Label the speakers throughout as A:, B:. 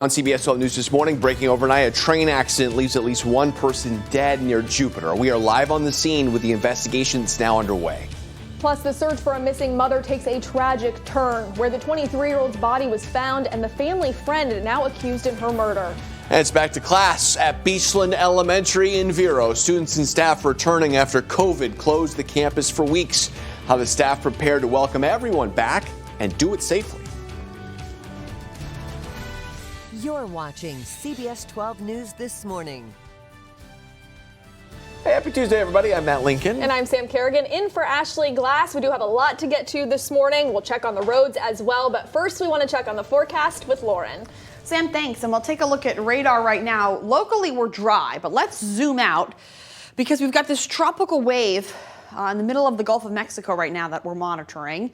A: On CBS 12 News this morning, breaking overnight, a train accident leaves at least one person dead near Jupiter. We are live on the scene with the investigation that's now underway.
B: Plus, the search for a missing mother takes a tragic turn, where the 23-year-old's body was found and the family friend now accused in her murder.
A: And it's back to class at Beachland Elementary in Vero. Students and staff returning after COVID closed the campus for weeks. How the staff prepared to welcome everyone back and do it safely.
C: You're watching CBS 12 News This Morning.
A: Hey, happy Tuesday, everybody. I'm Matt Lincoln.
B: And I'm Sam Kerrigan, in for Ashley Glass. We do have a lot to get to this morning. We'll check on the roads as well. But first, we want to check on the forecast with Lauren.
D: Sam, thanks. And we'll take a look at radar right now. Locally, we're dry, but let's zoom out because we've got this tropical wave in the middle of the Gulf of Mexico right now that we're monitoring.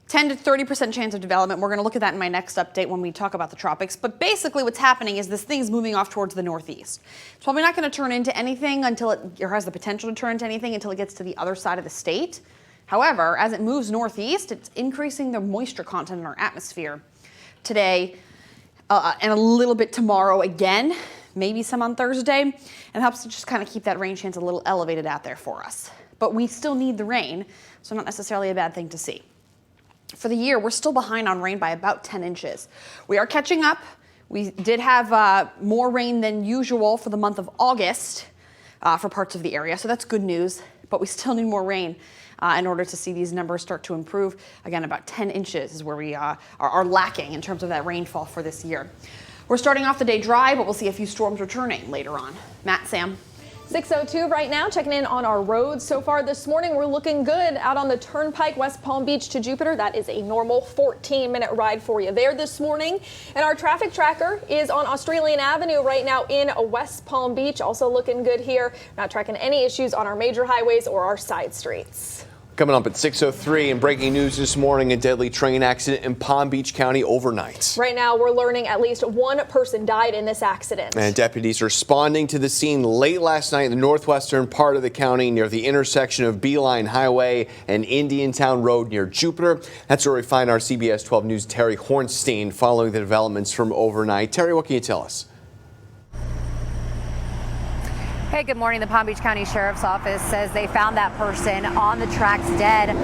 D: 10 to 30% chance of development. We're going to look at that in my next update when we talk about the tropics. But basically what's happening is this thing's moving off towards the northeast. It's probably not going to turn into anything until it has the potential to turn into anything until it gets to the other side of the state. However, as it moves northeast, it's increasing the moisture content in our atmosphere today and a little bit tomorrow again, maybe some on Thursday. And it helps to just kind of keep that rain chance a little elevated out there for us. But we still need the rain, so not necessarily a bad thing to see. For the year, we're still behind on rain by about 10 inches. We are catching up. We did have more rain than usual for the month of August for parts of the area, so that's good news. But we still need more rain in order to see these numbers start to improve. Again, about 10 inches is where we are lacking in terms of that rainfall for this year. We're starting off the day dry, but we'll see a few storms returning later on. Matt, Sam.
B: 6:02 right now, checking in on our roads. So far this morning, we're looking good out on the Turnpike, West Palm Beach to Jupiter. That is a normal 14-minute ride for you there this morning. And our traffic tracker is on Australian Avenue right now in West Palm Beach. Also looking good here. Not tracking any issues on our major highways or our side streets.
A: Coming up at 6:03 and breaking news this morning, a deadly train accident in Palm Beach County overnight.
B: Right now, we're learning at least one person died in this accident.
A: And deputies responding to the scene late last night in the northwestern part of the county near the intersection of Beeline Highway and Indiantown Road near Jupiter. That's where we find our CBS 12 News' Terry Hornstein following the developments from overnight. Terry, what can you tell us?
E: Hey, good morning. The Palm Beach County Sheriff's Office says they found that person on the tracks dead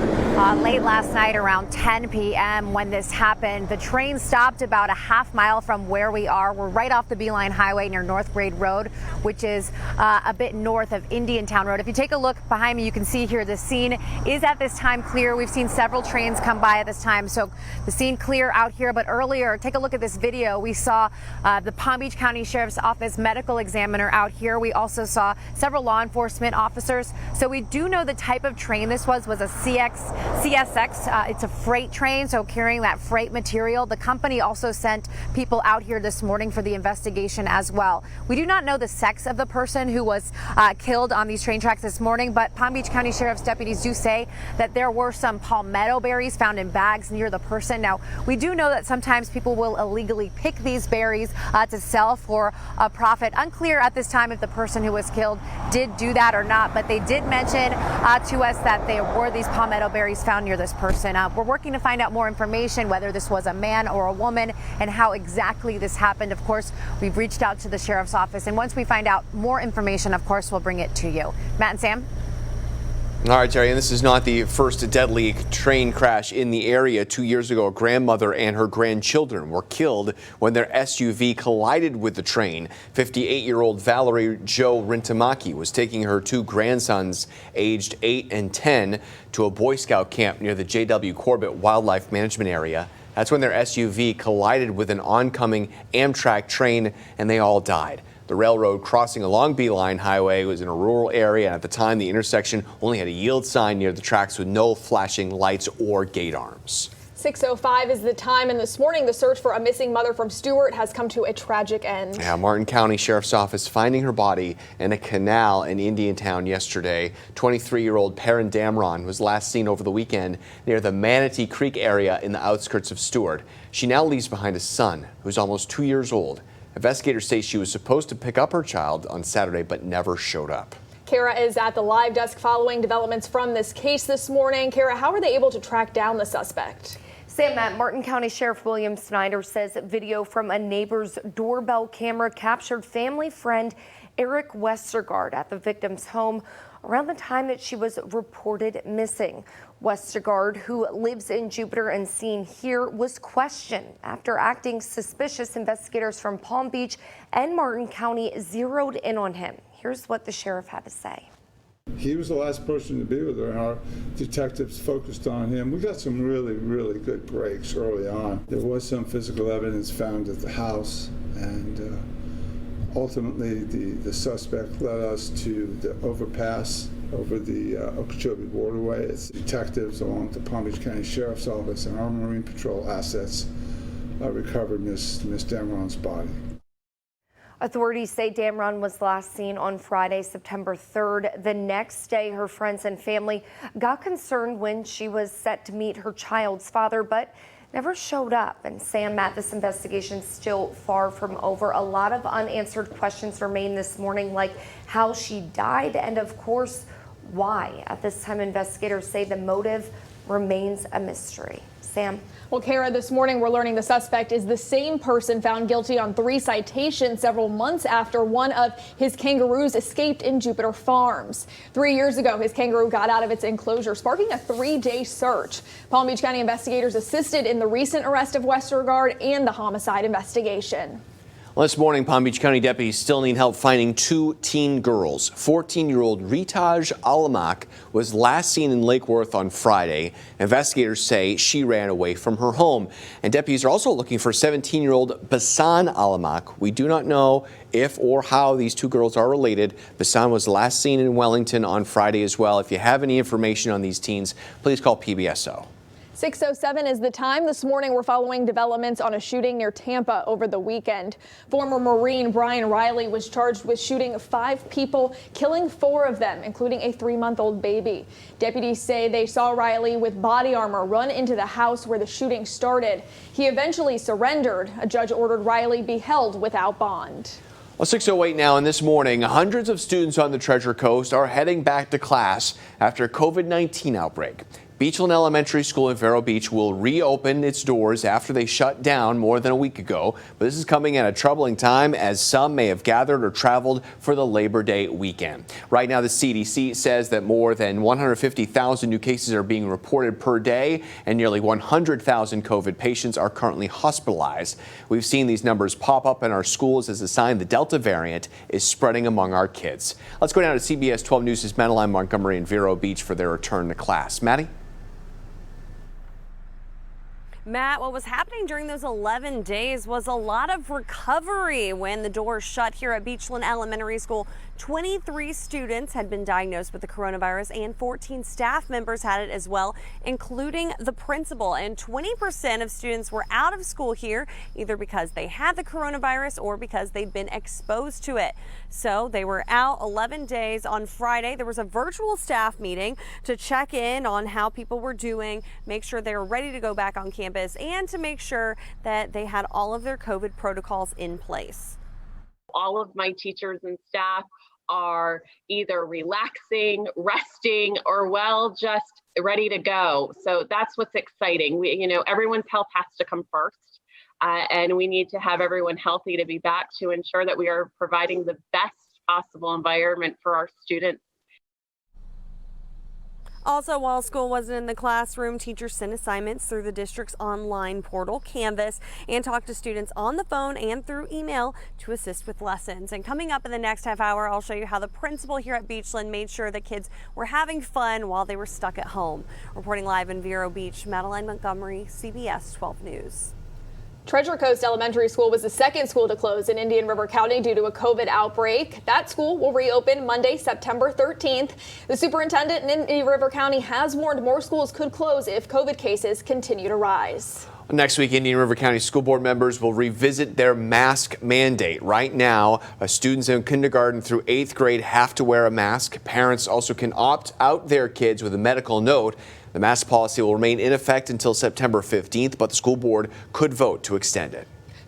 E: late last night around 10 p.m. when this happened. The train stopped about a half mile from where we are. We're right off the Beeline Highway near North Grade Road, which is a bit north of Indiantown Road. If you take a look behind me, you can see here the scene is at this time clear. We've seen several trains come by at this time, so the scene clear out here. But earlier, take a look at this video. We saw the Palm Beach County Sheriff's Office medical examiner out here. We also saw several law enforcement officers. So we do know the type of train this was a CSX. It's a freight train, so carrying that freight material. The company also sent people out here this morning for the investigation as well. We do not know the sex of the person who was killed on these train tracks this morning, but Palm Beach County Sheriff's deputies do say that there were some palmetto berries found in bags near the person. Now, we do know that sometimes people will illegally pick these berries to sell for a profit. Unclear at this time if the person who was killed did do that or not, but they did mention to us that there were these palmetto berries found near this person. We're working to find out more information, whether this was a man or a woman and how exactly this happened. Of course, we've reached out to the sheriff's office, and once we find out more information, of course, we'll bring it to you. Matt and Sam?
A: All right, Terry, and this is not the first deadly train crash in the area. 2 years ago, a grandmother and her grandchildren were killed when their SUV collided with the train. 58-year-old Valerie Jo Rintamaki was taking her two grandsons, aged 8 and 10, to a Boy Scout camp near the J.W. Corbett Wildlife Management Area. That's when their SUV collided with an oncoming Amtrak train, and they all died. The railroad crossing along Beeline Highway was in a rural area, and at the time, the intersection only had a yield sign near the tracks with no flashing lights or gate arms.
B: 6:05 is the time, and this morning the search for a missing mother from Stuart has come to a tragic end.
A: Yeah, Martin County Sheriff's Office finding her body in a canal in Indiantown yesterday. 23-year-old Perrin Damron was last seen over the weekend near the Manatee Creek area in the outskirts of Stuart. She now leaves behind a son who's almost 2 years old. Investigators say she was supposed to pick up her child on Saturday but never showed up.
B: Kara is at the live desk following developments from this case this morning. Kara, how were they able to track down the suspect?
F: Sam, at Martin County Sheriff William Snyder says that video from a neighbor's doorbell camera captured family friend Eric Westergaard at the victim's home around the time that she was reported missing. Westergaard, who lives in Jupiter and seen here, was questioned after acting suspicious. Investigators from Palm Beach and Martin County zeroed in on him. Here's what the sheriff had to say.
G: He was the last person to be with her, and our detectives focused on him. We got some really, really good breaks early on. There was some physical evidence found at the house, and ultimately the suspect led us to the overpass over the Okeechobee waterway. It's detectives along with the Palm Beach County Sheriff's Office and our Marine Patrol assets recovered Miss Damron's body.
F: Authorities say Damron was last seen on Friday, September 3rd. The next day, her friends and family got concerned when she was set to meet her child's father, but never showed up. And Sam, Matt, this investigation still far from over. A lot of unanswered questions remain this morning, like how she died and, of course, why. At this time, investigators say the motive remains a mystery. Sam.
B: Well, Kara, this morning we're learning the suspect is the same person found guilty on 3 citations several months after one of his kangaroos escaped in Jupiter Farms. 3 years ago, his kangaroo got out of its enclosure, sparking a 3-day search. Palm Beach County investigators assisted in the recent arrest of Westergaard and the homicide investigation.
A: Well, this morning, Palm Beach County deputies still need help finding 2 teen girls. 14-year-old Ritaj Alamak was last seen in Lake Worth on Friday. Investigators say she ran away from her home. And deputies are also looking for 17-year-old Basan Alamak. We do not know if or how these 2 girls are related. Basan was last seen in Wellington on Friday as well. If you have any information on these teens, please call PBSO.
B: 6:07 is the time. This morning, we're following developments on a shooting near Tampa over the weekend. Former Marine Brian Riley was charged with shooting 5 people, killing 4 of them, including a 3-month-old baby. Deputies say they saw Riley with body armor run into the house where the shooting started. He eventually surrendered. A judge ordered Riley be held without bond.
A: Well, 6:08 now, and this morning, hundreds of students on the Treasure Coast are heading back to class after a COVID-19 outbreak. Beachland Elementary School in Vero Beach will reopen its doors after they shut down more than a week ago. But this is coming at a troubling time as some may have gathered or traveled for the Labor Day weekend. Right now, the CDC says that more than 150,000 new cases are being reported per day, and nearly 100,000 COVID patients are currently hospitalized. We've seen these numbers pop up in our schools as a sign the Delta variant is spreading among our kids. Let's go down to CBS 12 News' Madeline Montgomery in Vero Beach for their return to class. Maddie?
H: Matt, what was happening during those 11 days was a lot of recovery when the doors shut here at Beachland Elementary School. 23 students had been diagnosed with the coronavirus and 14 staff members had it as well, including the principal. And 20% of students were out of school here either because they had the coronavirus or because they'd been exposed to it. So they were out 11 days. On Friday, there was a virtual staff meeting to check in on how people were doing, make sure they were ready to go back on campus, and to make sure that they had all of their COVID protocols in place.
I: All of my teachers and staff are either relaxing, resting, or just ready to go. So that's what's exciting. Everyone's health has to come first, and we need to have everyone healthy to be back to ensure that we are providing the best possible environment for our students.
H: Also, while school wasn't in the classroom, teachers sent assignments through the district's online portal, Canvas, and talked to students on the phone and through email to assist with lessons. And coming up in the next half hour, I'll show you how the principal here at Beachland made sure the kids were having fun while they were stuck at home. Reporting live in Vero Beach, Madeline Montgomery, CBS 12 News.
B: Treasure Coast Elementary School was the second school to close in Indian River County due to a COVID outbreak. That school will reopen Monday, September 13th. The superintendent in Indian River County has warned more schools could close if COVID cases continue to rise.
A: Next week, Indian River County school board members will revisit their mask mandate. Right now, students in kindergarten through 8th grade have to wear a mask. Parents also can opt out their kids with a medical note. The mask policy will remain in effect until September 15th, but the school board could vote to extend it.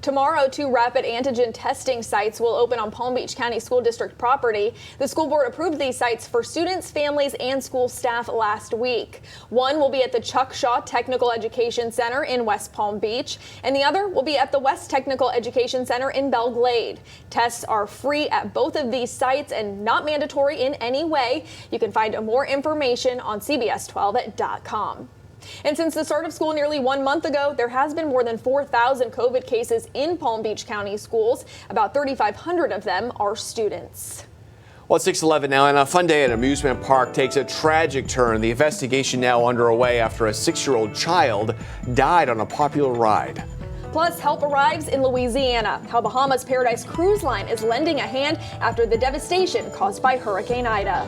B: Tomorrow, 2 rapid antigen testing sites will open on Palm Beach County School District property. The school board approved these sites for students, families, and school staff last week. One will be at the Chuck Shaw Technical Education Center in West Palm Beach, and the other will be at the West Technical Education Center in Belle Glade. Tests are free at both of these sites and not mandatory in any way. You can find more information on CBS12.com. And since the start of school nearly 1 month ago, there has been more than 4,000 COVID cases in Palm Beach County schools. About 3,500 of them are students.
A: Well, it's 6:11 now, and a fun day at an amusement park takes a tragic turn. The investigation now underway after a 6-year-old child died on a popular ride.
B: Plus, help arrives in Louisiana. How Bahamas Paradise Cruise Line is lending a hand after the devastation caused by Hurricane Ida.